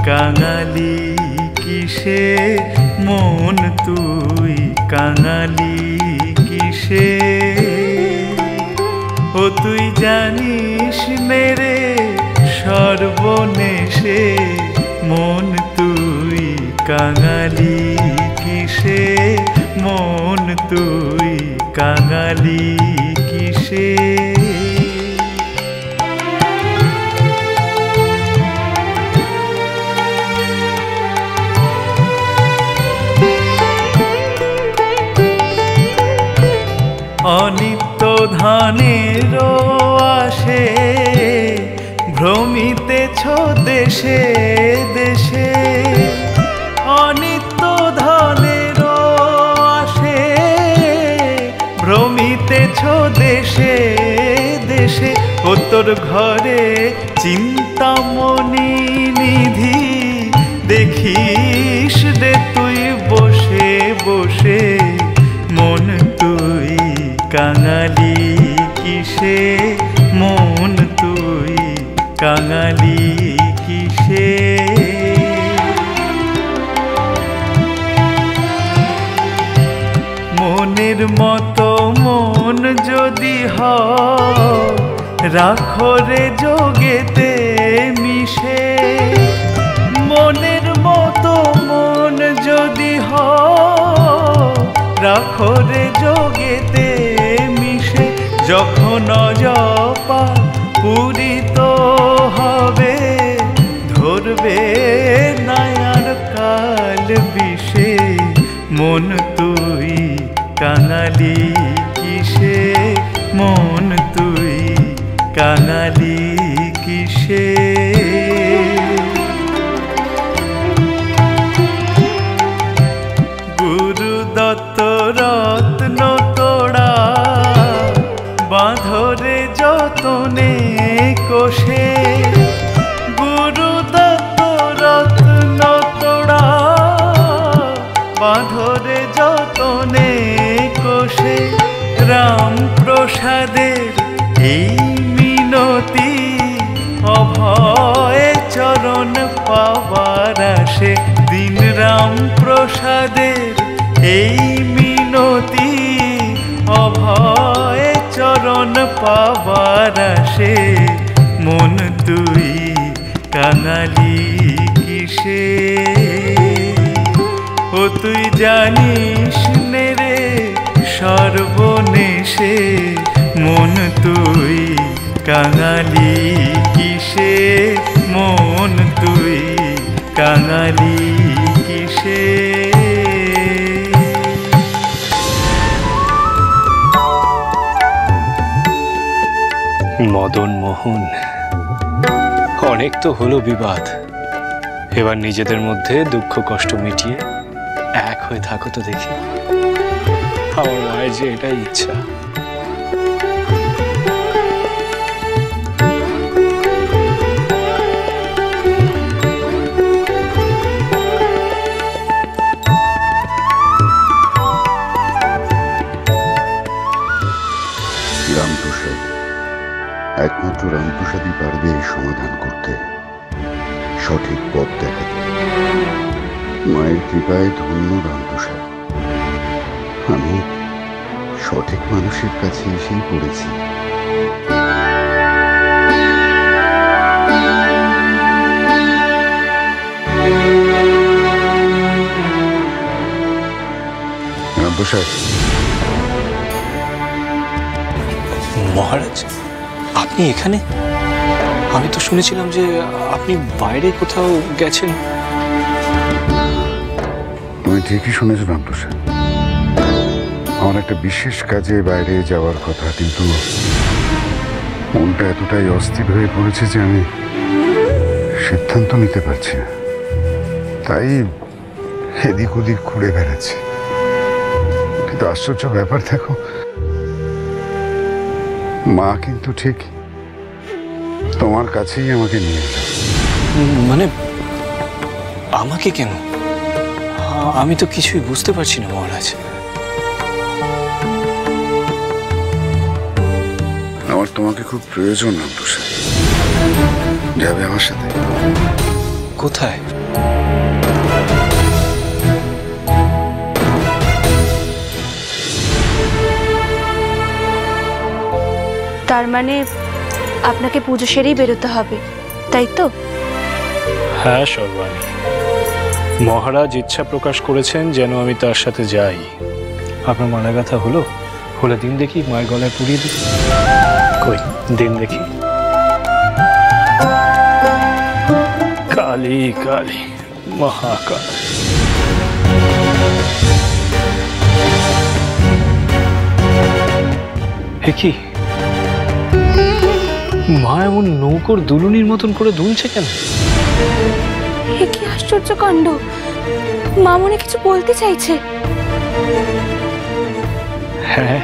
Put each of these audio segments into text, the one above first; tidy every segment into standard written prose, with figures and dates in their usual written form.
কাঙালি কিসে মন তুই কাঙালি কিসে ও তুই জানিস মেরে সর্বনেশে মন তুই কাঙালি কিসে মন তুই কাঙালি কিসে অনিত্য ধানের আসে ভ্রমিতেছ দেশে দেশে অনিত্য ধানের আসে ভ্রমিতেছ দেশে দেশে ও তোর ঘরে চিন্তামণি নিধি দেখিস রে তুই বসে বসে মন তুই কাঙালি কিসে মন তুই কাঙালি কিসে মনের মতো মন যদি হয় রাখো রে যোগেতে মিশে মনের মতো মন যদি হয় রাখো রে যোগেতে মিশে যখন জপা পূরিত হবে ধরবে নায়ার কাল বিষে মন তুই কাঙালি কিসে মন তুই কাঙালি কিসে গুরুদত্ত রত্ন তোড়া বাঁধরে যতনে কোষে গুরুদত্ত রত্ন তোড়া বাঁধরে যতনে কোষে রাম প্রসাদের এই মিনতি অভয় চরণ পাবার আসে দিন রাম প্রসাদের এই মিনতি অভয় চরণ পাবার আসে মন তুই কাঙালি কিসে ও তুই জানিস নেরে সর্বনেশে মন তুই কাঙালি কিসে মন তুই কাঙালি কিসে মদন মোহন অনেক তো হলো বিবাদ এবার নিজেদের মধ্যে দুঃখ কষ্ট মিটিয়ে এক হয়ে থাকো তো দেখি আমার মায়ের যে এটাই ইচ্ছা রামপ্রসাদ একমাত্র রামপ্রসাদই পারবে এই সমাধান করতে সঠিক পথ দেখাতে মায়ের কৃপায় ধন্য রামপ্রসাদ আমি সঠিক মানুষের কাছে এসেই পড়েছি রামপ্রসাদ মহারাজ আপনি এখানে আমি তো শুনেছিলাম যে আপনি বাইরে কোথাও গেছেন তুমি ঠিকই শুনেছ রামপ্রসাদ আমার একটা বিশেষ কাজে বাইরে যাওয়ার কথা কিন্তু মনটা এতটাই অস্থির হয়ে পড়েছে যে আমি সিদ্ধান্ত নিতে পারছি না তাই এদিক ওদিক ঘুরে বেড়াচ্ছি কিন্তু আশ্চর্য ব্যাপার দেখো মা কিন্তু ঠিক তোমার কাছেই আমাকে নিয়ে এলো মানে আমাকে কেন আমি তো কিছুই বুঝতে পারছি না মহারাজ আমার তোমাকে খুব প্রয়োজন রামপ্রসাদ যাবে আমার সাথে কোথায় তার মানে আপনাকে পুজো সেরেই বেরোতে হবে, তাই তো? হ্যাঁ সর্বাণী, মহারাজ ইচ্ছা প্রকাশ করেছেন যেন আমি তার সাথে যাই। আপনার মানা কথা হলো? হলে দিন দেখি, মায়ের গলায় পুড়িয়ে দিই। কই দিন দেখি। কালী কালী মহাকাল। হে কি, মা এমন নৌকোর দুলুনির মতন করে দুলছে কেন? এ কি আশ্চর্য কাণ্ড! মা মনে কিছু বলতে চাইছে। হ্যাঁ,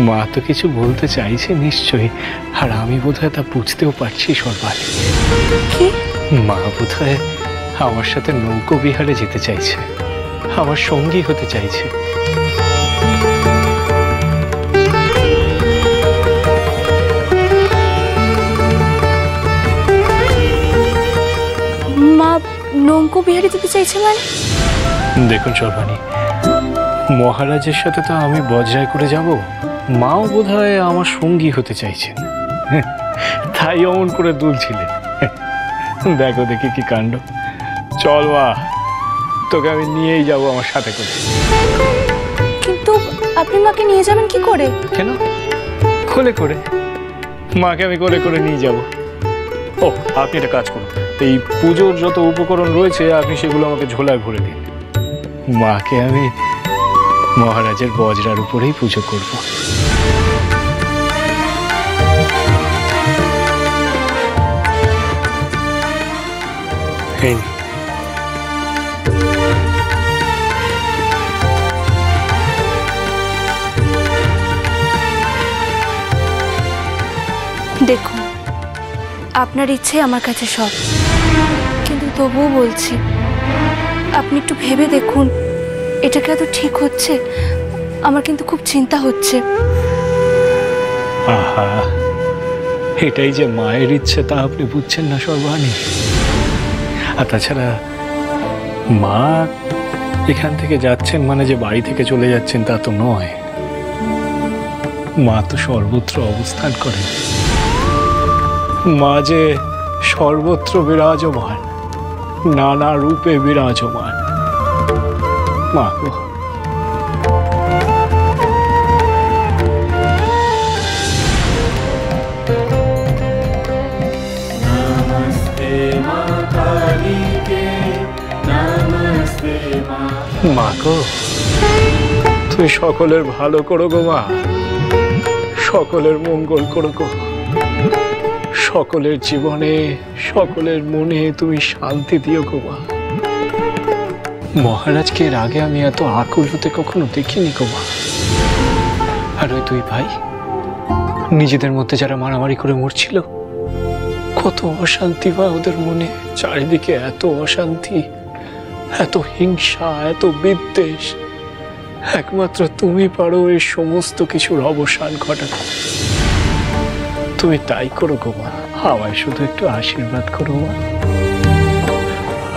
মা তো কিছু বলতে চাইছে নিশ্চয়ই, আর আমি বোধহয় তা বুঝতেও পারছি সর্বাণী। কি? মা বোধহয় আমার সাথে নৌকো বিহারে যেতে চাইছে, আমার সঙ্গী হতে চাইছে। মা নৌকো বিহারে যেতে চাইছে মানে? দেখুন সর্বাণী, মহারাজের সাথে তো আমি বজ্রায় করে যাব, মাও বোধহয় আমার সঙ্গী হতে চাইছেন, তাই অমন করে দুলছিলেন। দেখো দেখি কি কাণ্ড। চল মা, তোকে আমি নিয়েই যাব আমার সাথে করে। কিন্তু আপনি মাকে নিয়ে যাবেন কি করে? কেন? কোলে করে। মাকে আমি কোলে করে নিয়ে যাব। ও, আপনি একটা কাজ করুন, এই পুজোর যত উপকরণ রয়েছে আপনি সেগুলো আমাকে ঝোলায় ভরে দিন। মাকে আমি মহারাজের বজ্রার উপরেই পুজো করব। এই দেখুন, আপনার ইচ্ছে আমার কাছে সব, কিন্তু তবুও বলছি আপনি একটু ভেবে দেখুন, এটা কি এত ঠিক হচ্ছে? আমার কিন্তু খুব চিন্তা হচ্ছে। আহা, এটাই যে মায়ের ইচ্ছে তা আপনি বুঝছেন না সর্বাণী। আর তাছাড়া মা এখান থেকে যাচ্ছেন মানে যে বাড়ি থেকে চলে যাচ্ছেন তা তো নয়। মা তো সর্বত্র অবস্থান করেন। মা যে সর্বত্র বিরাজমান, নানা রূপে বিরাজমান। মা গো, মা গো, তুই সকলের ভালো করো গো মা, সকলের মঙ্গল করো গো, সকলের জীবনে সকলের মনে তুমি শান্তি দিও গো মা। মহারাজকে এর আগে আমি এত আকুল হতে কখনো দেখিনি গো মা। আর ওই দুই ভাই নিজেদের মধ্যে যারা মারামারি করে মরছিল, কত অশান্তি বা ওদের মনে, চারিদিকে এত অশান্তি, এত হিংসা, এত বিদ্বেষ। একমাত্র তুমি পারো এই সমস্ত কিছুর অবসান ঘটাতে। তুমি তাই করো গো মা, আমায় শুধু একটু আশীর্বাদ করো মা,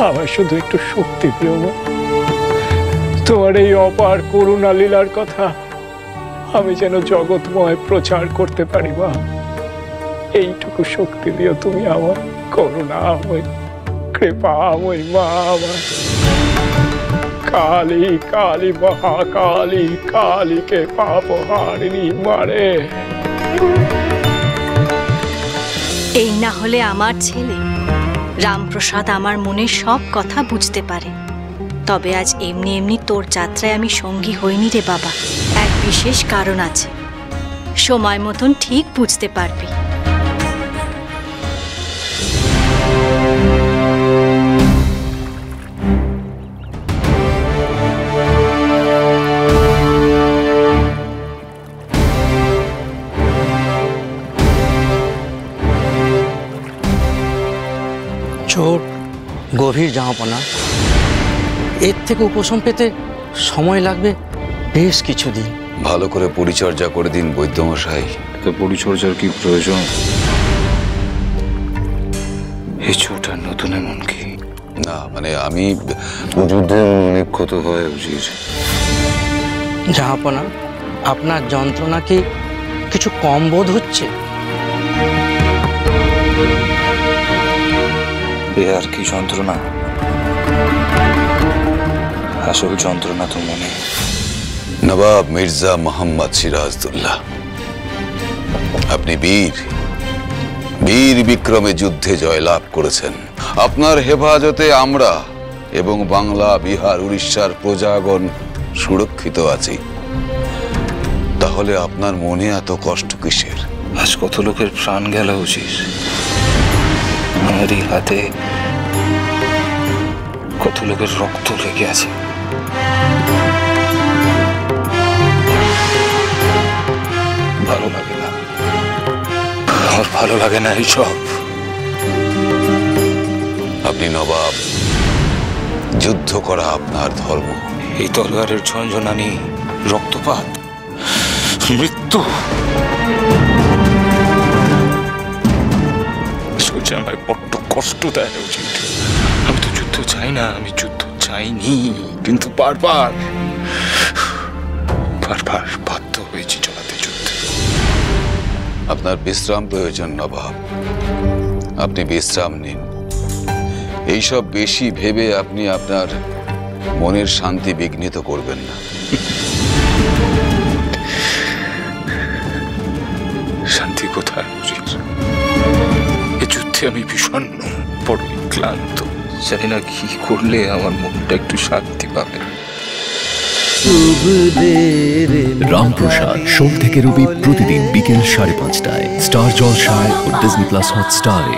আমায় শুধু একটু শক্তি দিও মা। তোমার এই অপার করুণা লীলার কথা আমি যেন জগৎময় প্রচার করতে পারি মা। এইটুকু শক্তি দিও তুমি আমার, করুণাময় কৃপাময় মা আমার। কালী কালী মহাকালী, কালীকে পাপহারিণী মারে। এই না হলে আমার ছেলে রামপ্রসাদ আমার মনের সব কথা বুঝতে পারে। তবে আজ এমনি এমনি তোর যাত্রায় আমি সঙ্গী হইনি রে বাবা। এক বিশেষ কারণ আছে, সময় মতন ঠিক বুঝতে পারবি। চোট, গভীর জামাপনা, এর থেকে উপশম পেতে সময় লাগবে বেশ কিছুদিন। ভালো করে পরিচর্যা করে দিন বৈদ্যমশাই। তো পরিচর্যার কি প্রয়োজন? এই চোট আর নতুন এমন কি? না মানে আমি যুদ্ধে অনেক ক্ষত হয় উচিত। জাহাপনা, আপনার যন্ত্রণা কি কিছু কম বোধ হচ্ছে? এ আর কি যন্ত্রণা? আসল যন্ত্রণা তো মনে। নবাব মির্জা মোহাম্মদ সিরাজদৌল্লাহ, আপনি বীর বীর বিক্রমে যুদ্ধে জয়লাভ করেছেন। আপনার হেফাজতে আমরা এবং বাংলা, বিহার, উড়িষ্যার প্রজাগণ সুরক্ষিত আছি। তাহলে আপনার মনে এত কষ্ট কিসের? আজ কত লোকের প্রাণ গেল উচিত, আমারই হাতে কত লোকের রক্ত লেগে আছে। ভালো লাগে না, আমার ভালো লাগে না এইসব। আপনি নবাব, যুদ্ধ করা আপনার ধর্ম। এই তলোয়ারের ঝঞ্ঝনানি, রক্তপাত, মৃত্যু সোজা আমায় বড্ড কষ্ট দেয় উচিত। আমি তো যুদ্ধ চাই না, আমি যুদ্ধ চাইনি, কিন্তু বারবার বাধ্য হয়েছি চালাতে যুদ্ধ। আপনার বিশ্রাম প্রয়োজন নবাব, আপনি বিশ্রাম নিন। এইসব বেশি ভেবে আপনি আপনার মনের শান্তি বিঘ্নিত করবেন না। শান্তি কোথায় উচিত? এ যুদ্ধে আমি বিষণ্ণ, বড়ই ক্লান্ত। জানি না কি করলে আমার মনটা একটু শান্তি পাবে। রামপ্রসাদ সোম থেকে রবি প্রতিদিন বিকেল 5:30টায় স্টার জলসায় ও ডিজনি প্লাস হটস্টারে।